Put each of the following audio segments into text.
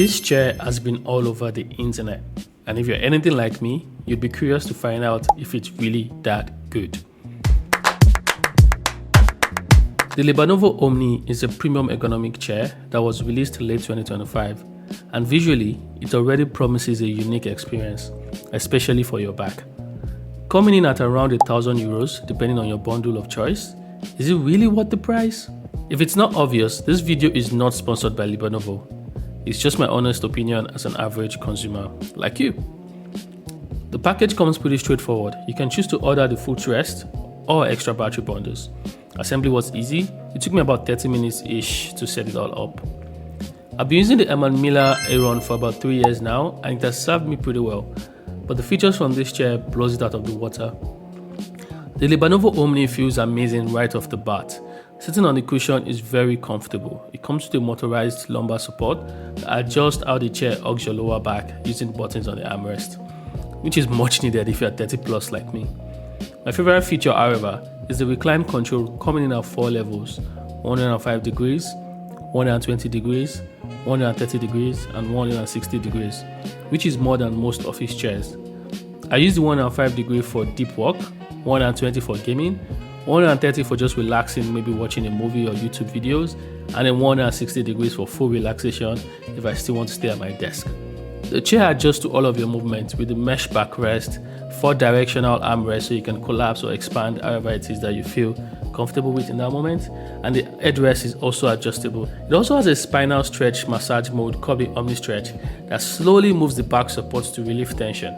This chair has been all over the internet, and if you're anything like me, you'd be curious to find out if it's really that good. The Libernovo Omni is a premium ergonomic chair that was released late 2025, and visually, it already promises a unique experience, especially for your back. Coming in at around €1,000 depending on your bundle of choice, is it really worth the price? If it's not obvious, this video is not sponsored by Libernovo. It's just my honest opinion as an average consumer like you. The package comes pretty straightforward. You can choose to order the footrest or extra battery bundles. Assembly was easy. It took me about 30 minutes-ish to set it all up. I've been using the Miller Aeron for about 3 years now, and it has served me pretty well. But the features from this chair blows it out of the water. The Libernovo Omni feels amazing right off the bat. Sitting on the cushion is very comfortable. It comes with a motorized lumbar support that adjusts how the chair hugs your lower back using buttons on the armrest, which is much needed if you're 30 plus like me. My favorite feature, however, is the recline control coming in at 4 levels: 105 degrees, 120 degrees, 130 degrees, and 160 degrees, which is more than most office chairs. I use the 105 degree for deep work, 120 for gaming, 130 for just relaxing, maybe watching a movie or YouTube videos, and then 160 degrees for full relaxation if I still want to stay at my desk. The chair adjusts to all of your movements with the mesh backrest, 4 directional armrests so you can collapse or expand however it is that you feel comfortable with in that moment, and the headrest is also adjustable. It also has a spinal stretch massage mode called the Omni Stretch that slowly moves the back supports to relieve tension.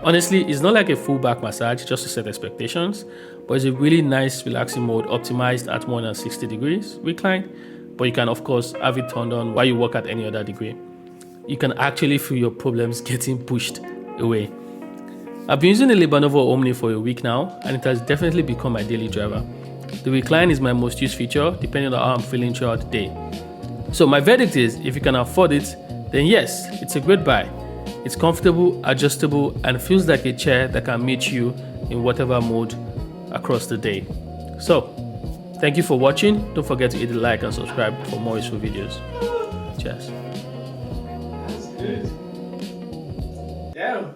Honestly, it's not like a full back massage just to set expectations, but it's a really nice relaxing mode optimized at 160 degrees recline, but you can of course have it turned on while you work at any other degree. You can actually feel your problems getting pushed away. I've been using the Libernovo Omni for a week now, and it has definitely become my daily driver. The recline is my most used feature depending on how I'm feeling throughout the day. So my verdict is, if you can afford it, then yes, it's a great buy. It's comfortable, adjustable, and feels like a chair that can meet you in whatever mode across the day. So, thank you for watching. Don't forget to hit the like and subscribe for more useful videos. Cheers. That's good. Damn.